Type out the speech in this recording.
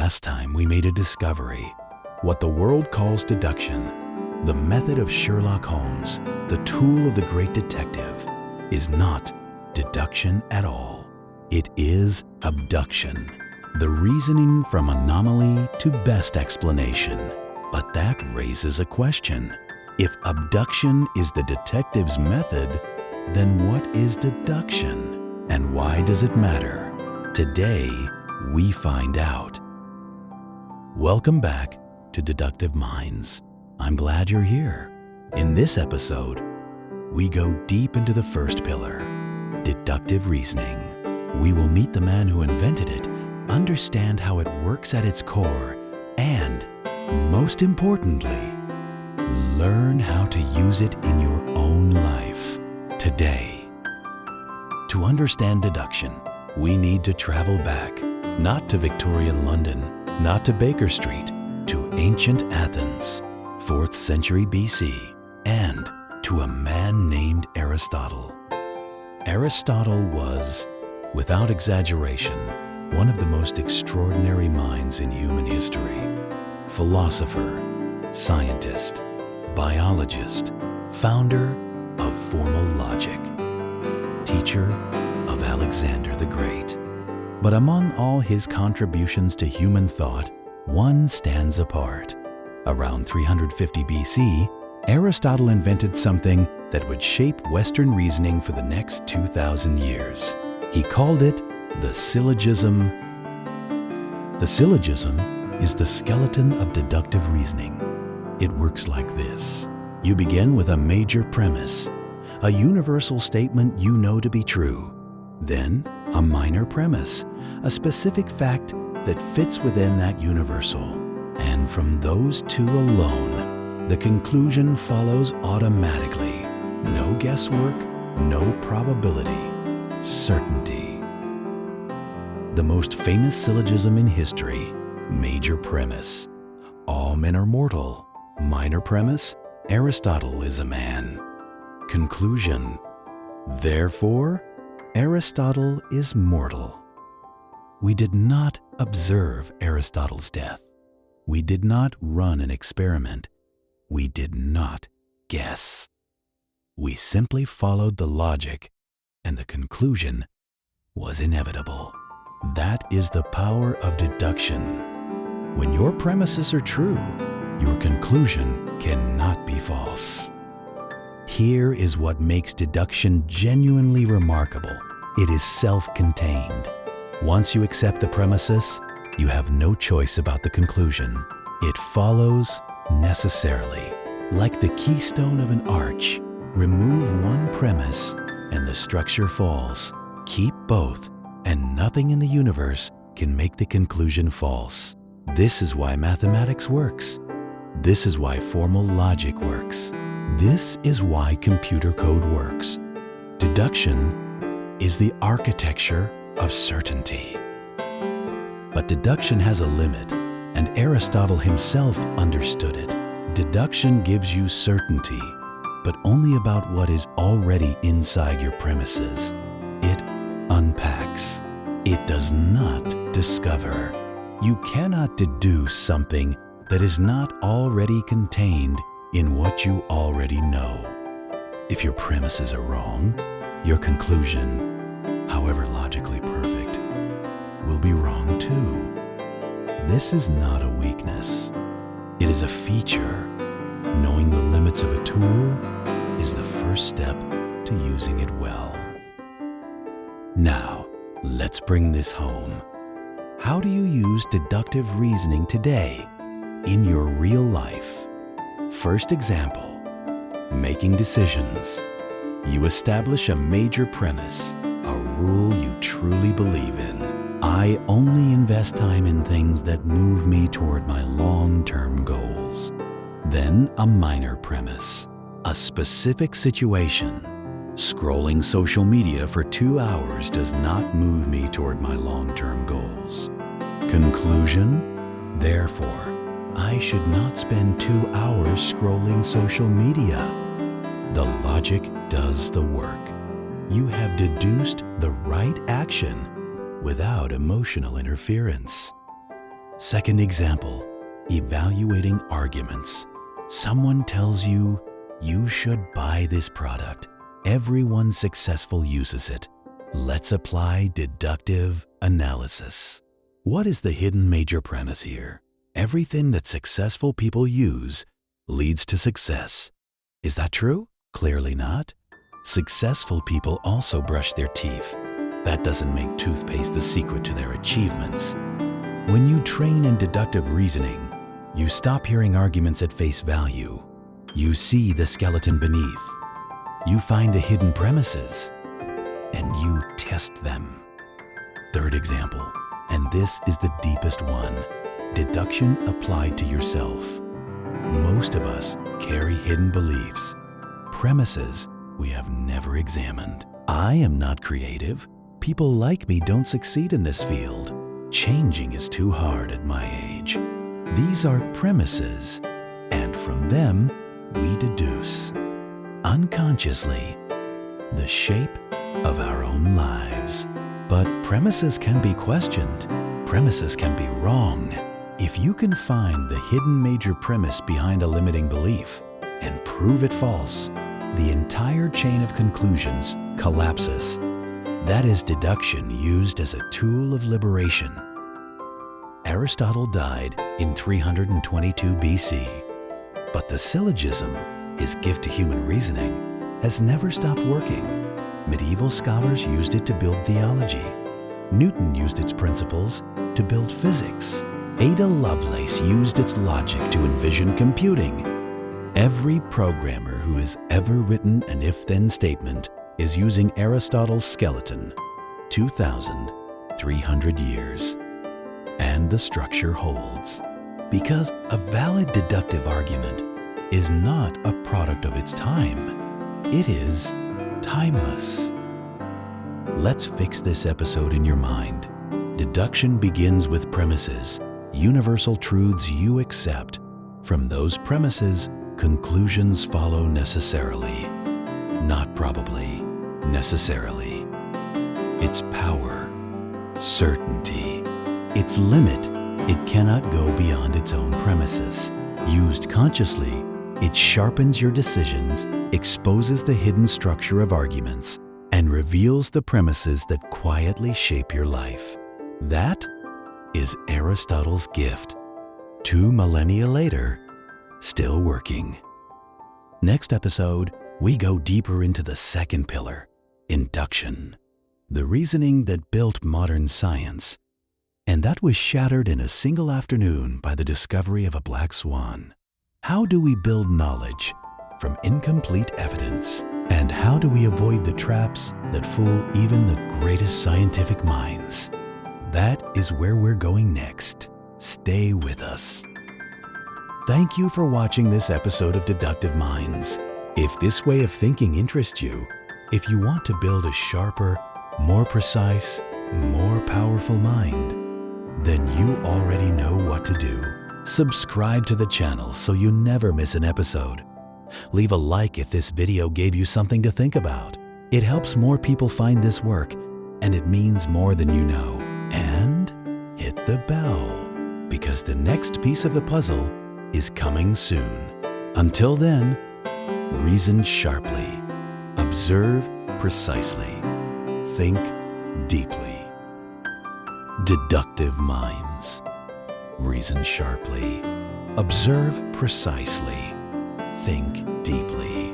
Last time we made a discovery, what the world calls deduction, the method of Sherlock Holmes, the tool of the great detective, is not deduction at all. It is abduction, the reasoning from anomaly to best explanation. But that raises a question. If abduction is the detective's method, then what is deduction? And why does it matter? Today, we find out. Welcome back to Deductive Minds. I'm glad you're here. In this episode, we go deep into the first pillar, deductive reasoning. We will meet the man who invented it, understand how it works at its core, and, most importantly, learn how to use it in your own life today. To understand deduction, we need to travel back, not to Victorian London, not to Baker Street, to ancient Athens, 4th century BC, and to a man named Aristotle. Aristotle was, without exaggeration, one of the most extraordinary minds in human history. Philosopher, scientist, biologist, founder of formal logic, teacher of Alexander the Great. But among all his contributions to human thought, one stands apart. Around 350 BC, Aristotle invented something that would shape Western reasoning for the next 2,000 years. He called it the syllogism. The syllogism is the skeleton of deductive reasoning. It works like this. You begin with a major premise, a universal statement you know to be true. Then, a minor premise, a specific fact that fits within that universal. And from those two alone, the conclusion follows automatically. No guesswork, no probability, certainty. The most famous syllogism in history, major premise. All men are mortal. Minor premise, Aristotle is a man. Conclusion, therefore, Aristotle is mortal. We did not observe Aristotle's death. We did not run an experiment. We did not guess. We simply followed the logic, and the conclusion was inevitable. That is the power of deduction. When your premises are true, your conclusion cannot be false. Here is what makes deduction genuinely remarkable. It is self-contained. Once you accept the premises, you have no choice about the conclusion. It follows necessarily. Like the keystone of an arch, remove one premise and the structure falls. Keep both, and nothing in the universe can make the conclusion false. This is why mathematics works. This is why formal logic works. This is why computer code works. Deduction is the architecture of certainty. But deduction has a limit, and Aristotle himself understood it. Deduction gives you certainty, but only about what is already inside your premises. It unpacks. It does not discover. You cannot deduce something that is not already contained in what you already know. If your premises are wrong, your conclusion, however logically perfect, will be wrong too. This is not a weakness. It is a feature. Knowing the limits of a tool is the first step to using it well. Now, let's bring this home. How do you use deductive reasoning today in your real life? First example, making decisions. You establish a major premise, a rule you truly believe in. I only invest time in things that move me toward my long-term goals. Then a minor premise, a specific situation. Scrolling social media for 2 hours does not move me toward my long-term goals. Conclusion, therefore, I should not spend 2 hours scrolling social media. The logic does the work. You have deduced the right action without emotional interference. Second example, evaluating arguments. Someone tells you, you should buy this product. Everyone successful uses it. Let's apply deductive analysis. What is the hidden major premise here? Everything that successful people use leads to success. Is that true? Clearly not. Successful people also brush their teeth. That doesn't make toothpaste the secret to their achievements. When you train in deductive reasoning, you stop hearing arguments at face value. You see the skeleton beneath. You find the hidden premises, and you test them. Third example, and this is the deepest one, deduction applied to yourself. Most of us carry hidden beliefs, premises we have never examined. I am not creative. People like me don't succeed in this field. Changing is too hard at my age. These are premises, and from them we deduce, unconsciously, the shape of our own lives. But premises can be questioned. Premises can be wrong. If you can find the hidden major premise behind a limiting belief and prove it false, the entire chain of conclusions collapses. That is deduction used as a tool of liberation. Aristotle died in 322 BC, but the syllogism, his gift to human reasoning, has never stopped working. Medieval scholars used it to build theology. Newton used its principles to build physics. Ada Lovelace used its logic to envision computing. Every programmer who has ever written an if-then statement is using Aristotle's skeleton, 2,300 years. And the structure holds. Because a valid deductive argument is not a product of its time. It is timeless. Let's fix this episode in your mind. Deduction begins with premises, universal truths you accept. From those premises, conclusions follow necessarily. Not probably, necessarily. Its power, certainty. Its limit, it cannot go beyond its own premises. Used consciously, it sharpens your decisions, exposes the hidden structure of arguments, and reveals the premises that quietly shape your life. That is Aristotle's gift. 2 millennia later, still working. Next episode, we go deeper into the second pillar, induction, the reasoning that built modern science. And that was shattered in a single afternoon by the discovery of a black swan. How do we build knowledge from incomplete evidence? And how do we avoid the traps that fool even the greatest scientific minds? That is where we're going next. Stay with us. Thank you for watching this episode of Deductive Minds. If this way of thinking interests you, if you want to build a sharper, more precise, more powerful mind, then you already know what to do. Subscribe to the channel so you never miss an episode. Leave a like if this video gave you something to think about. It helps more people find this work, and it means more than you know. And hit the bell, because the next piece of the puzzle is coming soon. Until then, reason sharply, observe precisely, think deeply. Deductive minds. Reason sharply, observe precisely, think deeply.